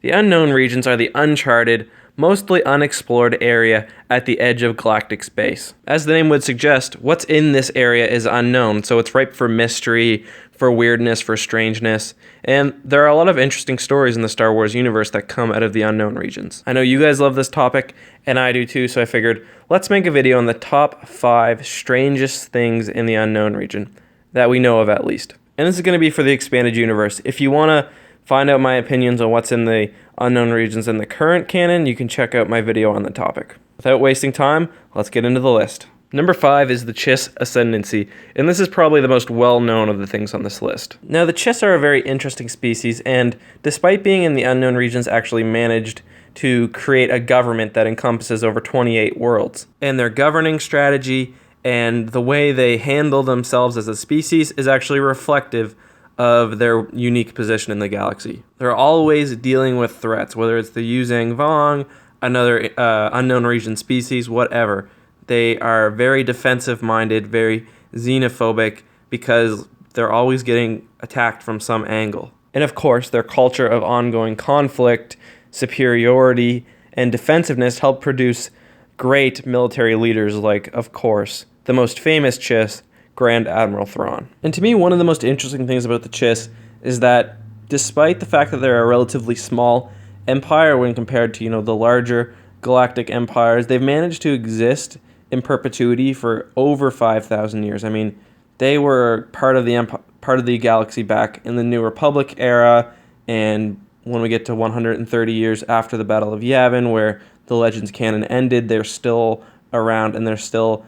The unknown regions are the uncharted, mostly unexplored area at the edge of galactic space. As the name would suggest, what's in this area is unknown, so it's ripe for mystery, for weirdness, for strangeness, and there are a lot of interesting stories in the Star Wars universe that come out of the unknown regions. I know you guys love this topic, and I do too, so I figured let's make a video on the top 5 strangest things in the unknown region, that we know of at least. And this is going to be for the expanded universe. If you want to find out my opinions on what's in the unknown regions in the current canon, you can check out my video on the topic. Without wasting time, let's get into the list. Number 5 is the Chiss Ascendancy, and this is probably the most well-known of the things on this list. Now, the Chiss are a very interesting species, and despite being in the unknown regions, actually managed to create a government that encompasses over 28 worlds. And their governing strategy and the way they handle themselves as a species is actually reflective of their unique position in the galaxy. They're always dealing with threats, whether it's the Yuzhang Vong, another unknown region species, whatever. They are very defensive-minded, very xenophobic, because they're always getting attacked from some angle. And of course, their culture of ongoing conflict, superiority, and defensiveness help produce great military leaders like, of course, the most famous Chiss, Grand Admiral Thrawn. And to me, one of the most interesting things about the Chiss is that despite the fact that they're a relatively small empire when compared to, the larger galactic empires, they've managed to exist in perpetuity for over 5,000 years. I mean, they were part of the galaxy back in the New Republic era, and when we get to 130 years after the Battle of Yavin, where the Legends canon ended, they're still around and they're still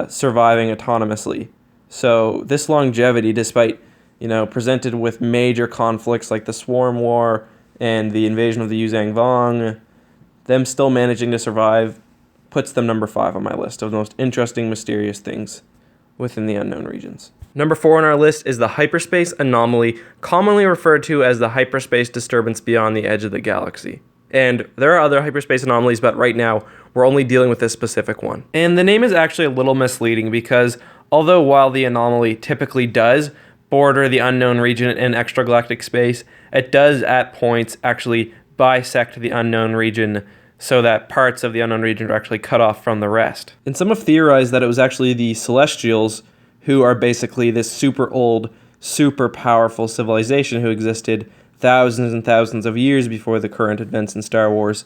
surviving autonomously. So this longevity, despite, presented with major conflicts like the Swarm War and the invasion of the Yuzhang Vong, them still managing to survive puts them number 5 on my list of the most interesting, mysterious things within the unknown regions. Number 4 on our list is the Hyperspace Anomaly, commonly referred to as the hyperspace disturbance beyond the edge of the galaxy. And there are other hyperspace anomalies, but right now we're only dealing with this specific one. And the name is actually a little misleading because although while the anomaly typically does border the unknown region in extragalactic space, it does at points actually bisect the unknown region so that parts of the unknown region are actually cut off from the rest. And some have theorized that it was actually the Celestials, who are basically this super old, super powerful civilization who existed thousands and thousands of years before the current events in Star Wars,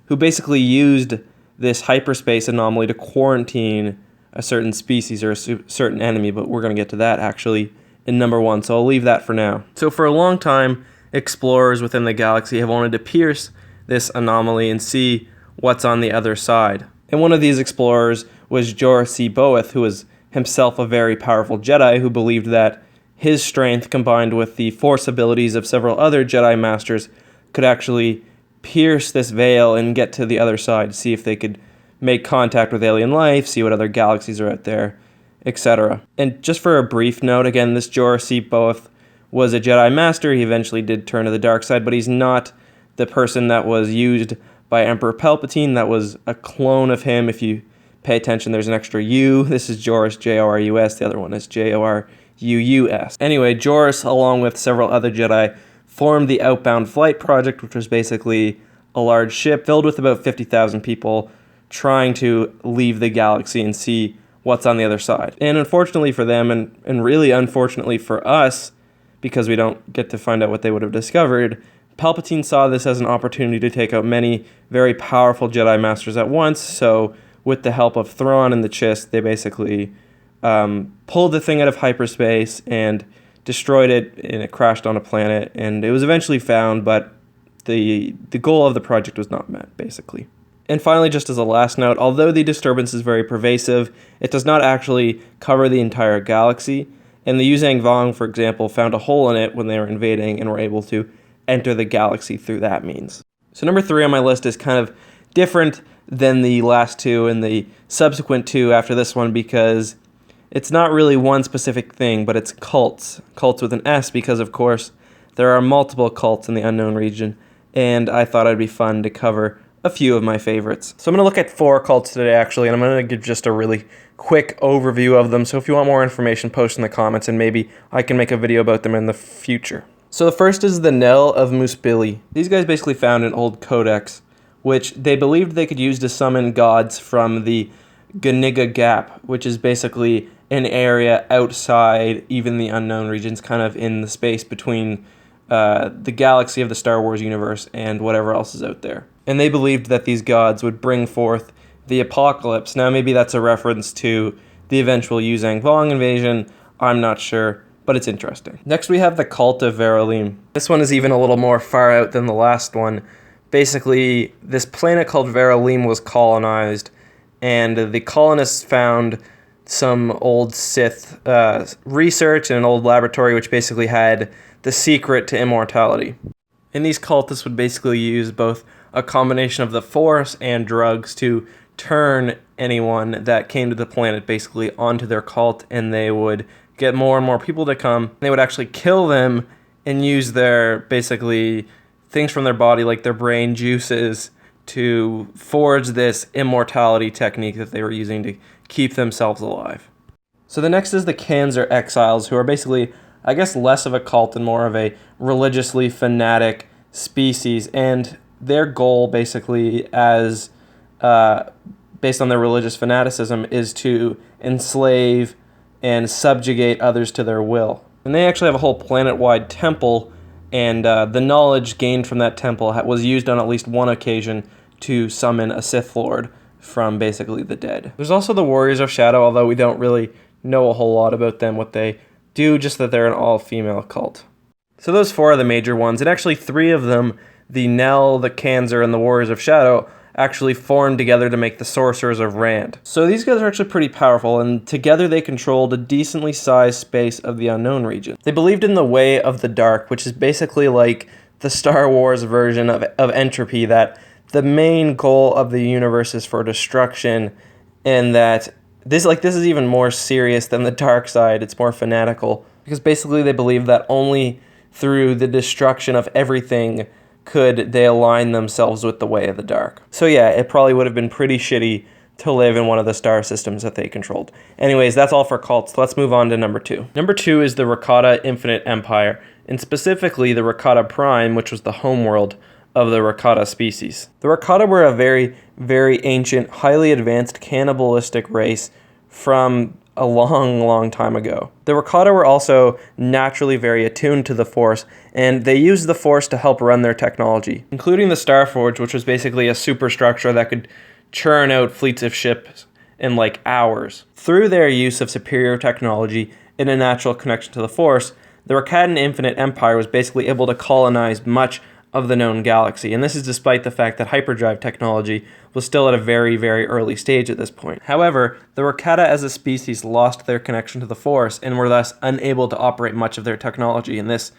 who basically used this hyperspace anomaly to quarantine a certain species or a certain enemy, but we're going to get to that actually in number 1, so I'll leave that for now. So for a long time, explorers within the galaxy have wanted to pierce this anomaly and see what's on the other side. And one of these explorers was Jorah C. Boeth, who was himself a very powerful Jedi who believed that his strength combined with the force abilities of several other Jedi Masters could actually pierce this veil and get to the other side, see if they could make contact with alien life, see what other galaxies are out there, etc. And just for a brief note, again, this Jorah C. Boeth was a Jedi Master. He eventually did turn to the dark side, but he's not the person that was used by Emperor Palpatine. That was a clone of him. If you pay attention, there's an extra U. This is Joruus, J-O-R-U-S. The other one is J-O-R-U-U-S. Anyway, Joruus, along with several other Jedi, formed the Outbound Flight Project, which was basically a large ship filled with about 50,000 people trying to leave the galaxy and see what's on the other side. And unfortunately for them, and really unfortunately for us, because we don't get to find out what they would have discovered, Palpatine saw this as an opportunity to take out many very powerful Jedi Masters at once, so with the help of Thrawn and the Chiss, they basically pulled the thing out of hyperspace and destroyed it, and it crashed on a planet, and it was eventually found, but the goal of the project was not met, basically. And finally, just as a last note, although the disturbance is very pervasive, it does not actually cover the entire galaxy, and the Yuzhang Vong, for example, found a hole in it when they were invading and were able to enter the galaxy through that means. So number 3 on my list is kind of different than the last 2 and the subsequent 2 after this one, because it's not really one specific thing, but it's cults. Cults with an S, because of course there are multiple cults in the unknown region, and I thought it'd be fun to cover a few of my favorites. So I'm going to look at 4 cults today actually, and I'm going to give just a really quick overview of them. So if you want more information, post in the comments and maybe I can make a video about them in the future. So the first is the Knell of Muspili. These guys basically found an old codex, which they believed they could use to summon gods from the Ganiga Gap, which is basically an area outside even the unknown regions, kind of in the space between the galaxy of the Star Wars universe and whatever else is out there. And they believed that these gods would bring forth the apocalypse. Now maybe that's a reference to the eventual Yuzang Vong invasion, I'm not sure, but it's interesting. Next we have the Cult of Verulim. This one is even a little more far out than the last one. Basically, this planet called Verulim was colonized, and the colonists found some old Sith research in an old laboratory which basically had the secret to immortality. And these cultists would basically use both a combination of the Force and drugs to turn anyone that came to the planet basically onto their cult, and they would get more and more people to come. They would actually kill them and use their, basically, things from their body, like their brain juices, to forge this immortality technique that they were using to keep themselves alive. So the next is the Kanzer Exiles, who are basically, I guess, less of a cult and more of a religiously fanatic species, and their goal basically as based on their religious fanaticism is to enslave and subjugate others to their will. And they actually have a whole planet-wide temple, and the knowledge gained from that temple was used on at least one occasion to summon a Sith Lord from basically the dead. There's also the Warriors of Shadow, although we don't really know a whole lot about them, what they do, just that they're an all-female cult. So those four are the major ones, and actually three of them, the Nell, the Kanzer, and the Warriors of Shadow, actually formed together to make the Sorcerers of Rand. So these guys are actually pretty powerful, and together they controlled a decently sized space of the unknown region. They believed in the Way of the Dark, which is basically like the Star Wars version of entropy, that the main goal of the universe is for destruction, and that this is even more serious than the dark side. It's more fanatical, because basically they believe that only through the destruction of everything could they align themselves with the Way of the Dark. So yeah, it probably would have been pretty shitty to live in one of the star systems that they controlled. Anyways, that's all for cults. Let's move on to number 2. Number 2 is the Rakatan Infinite Empire, and specifically the Rakata Prime, which was the homeworld of the Rakata species. The Rakata were a very, very ancient, highly advanced cannibalistic race from a long, long time ago. The Rakata were also naturally very attuned to the Force, and they used the Force to help run their technology, including the Starforge, which was basically a superstructure that could churn out fleets of ships in like hours. Through their use of superior technology and a natural connection to the Force, the Rakatan Infinite Empire was basically able to colonize much of the known galaxy, and this is despite the fact that hyperdrive technology was still at a very, very early stage at this point. However, the Rakata as a species lost their connection to the Force and were thus unable to operate much of their technology, and this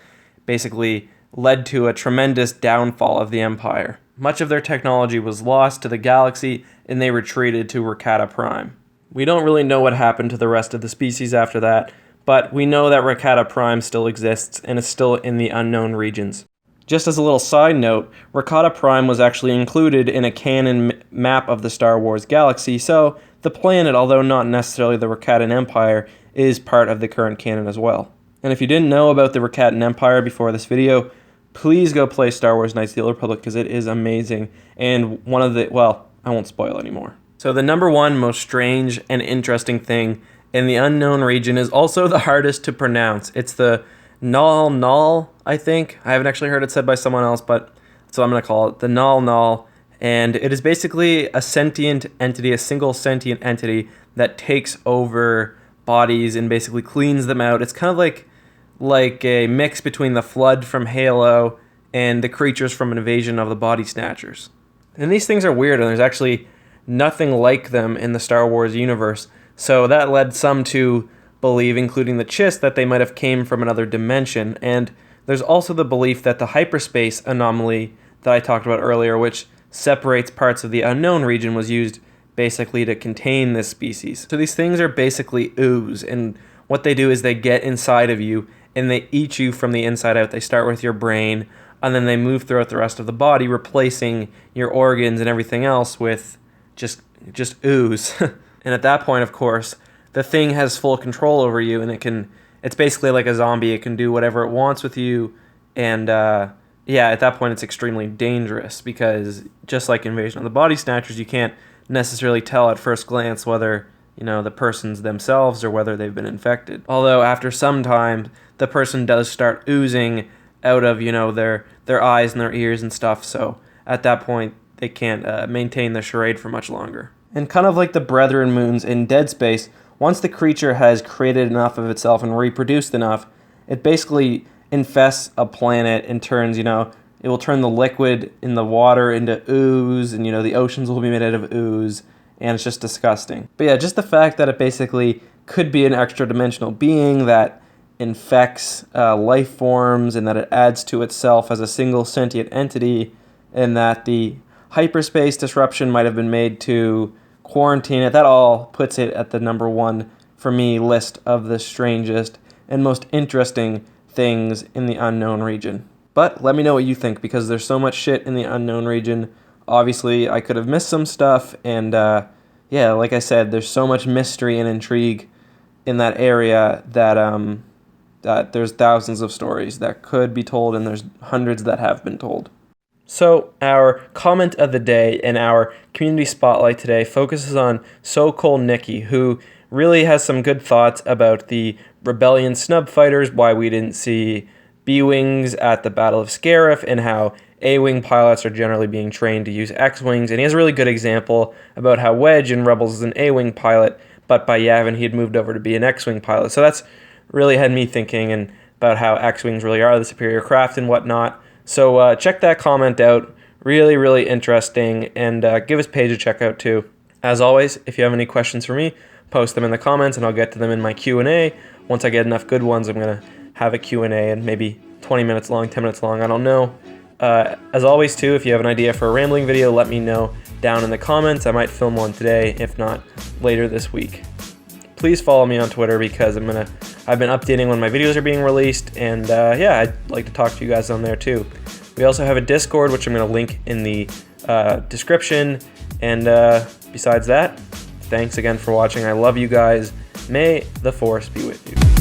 basically led to a tremendous downfall of the Empire. Much of their technology was lost to the galaxy, and they retreated to Rakata Prime. We don't really know what happened to the rest of the species after that, but we know that Rakata Prime still exists and is still in the unknown regions. Just as a little side note, Rakata Prime was actually included in a canon map of the Star Wars galaxy, so the planet, although not necessarily the Rakatan Empire, is part of the current canon as well. And if you didn't know about the Rakatan Empire before this video, please go play Star Wars Knights of the Old Republic, because it is amazing, and one of the, well, I won't spoil anymore. So the number one most strange and interesting thing in the unknown region is also the hardest to pronounce. It's the Null, I think. I haven't actually heard it said by someone else, but that's what I'm going to call it. The Null. And it is basically a sentient entity, a single sentient entity that takes over bodies and basically cleans them out. It's kind of like a mix between the Flood from Halo and the creatures from Invasion of the Body Snatchers. And these things are weird, and there's actually nothing like them in the Star Wars universe. So that led some to believe, including the Chiss, that they might have came from another dimension. And there's also the belief that the hyperspace anomaly that I talked about earlier, which separates parts of the unknown region, was used basically to contain this species. So these things are basically ooze, and what they do is they get inside of you and they eat you from the inside out. They start with your brain, and then they move throughout the rest of the body, replacing your organs and everything else with just ooze. And at that point, of course, the thing has full control over you, and it's basically like a zombie. It can do whatever it wants with you, And yeah, at that point it's extremely dangerous because just like Invasion of the Body Snatchers, you can't necessarily tell at first glance whether, you know, the person's themselves or whether they've been infected. Although after some time, the person does start oozing out of, you know, their eyes and their ears and stuff. So at that point, they can't maintain the charade for much longer. And kind of like the Brethren moons in Dead Space, once the creature has created enough of itself and reproduced enough, it basically infests a planet and turns, you know, it will turn the liquid in the water into ooze, and, you know, the oceans will be made out of ooze, and it's just disgusting. But yeah, just the fact that it basically could be an extra-dimensional being that infects life forms, and that it adds to itself as a single sentient entity, and that the hyperspace disruption might have been made to quarantine it, that all puts it at the number one, for me, list of the strangest and most interesting things in the unknown region. But let me know what you think, because there's so much shit in the unknown region. Obviously, I could have missed some stuff, and yeah, like I said, there's so much mystery and intrigue in that area that that there's thousands of stories that could be told, and there's hundreds that have been told. So our comment of the day and our community spotlight today focuses on So Cole Nikki, who really has some good thoughts about the Rebellion snub fighters, why we didn't see B-Wings at the Battle of Scarif, and how A-Wing pilots are generally being trained to use X-Wings. And he has a really good example about how Wedge in Rebels is an A-Wing pilot, but by Yavin he had moved over to be an X-Wing pilot. So that's really had me thinking and about how X-Wings really are the superior craft and whatnot. So check that comment out. Really, really interesting. And give his page a check out too. As always, if you have any questions for me, post them in the comments and I'll get to them in my Q&A. Once I get enough good ones, I'm going to have a Q&A and maybe 20 minutes long, 10 minutes long, I don't know. As always too, if you have an idea for a rambling video, let me know down in the comments. I might film one today, if not later this week. Please follow me on Twitter because I've been updating when my videos are being released, and yeah, I'd like to talk to you guys on there too. We also have a Discord, which I'm going to link in the description, and besides that, thanks again for watching. I love you guys. May the Force be with you.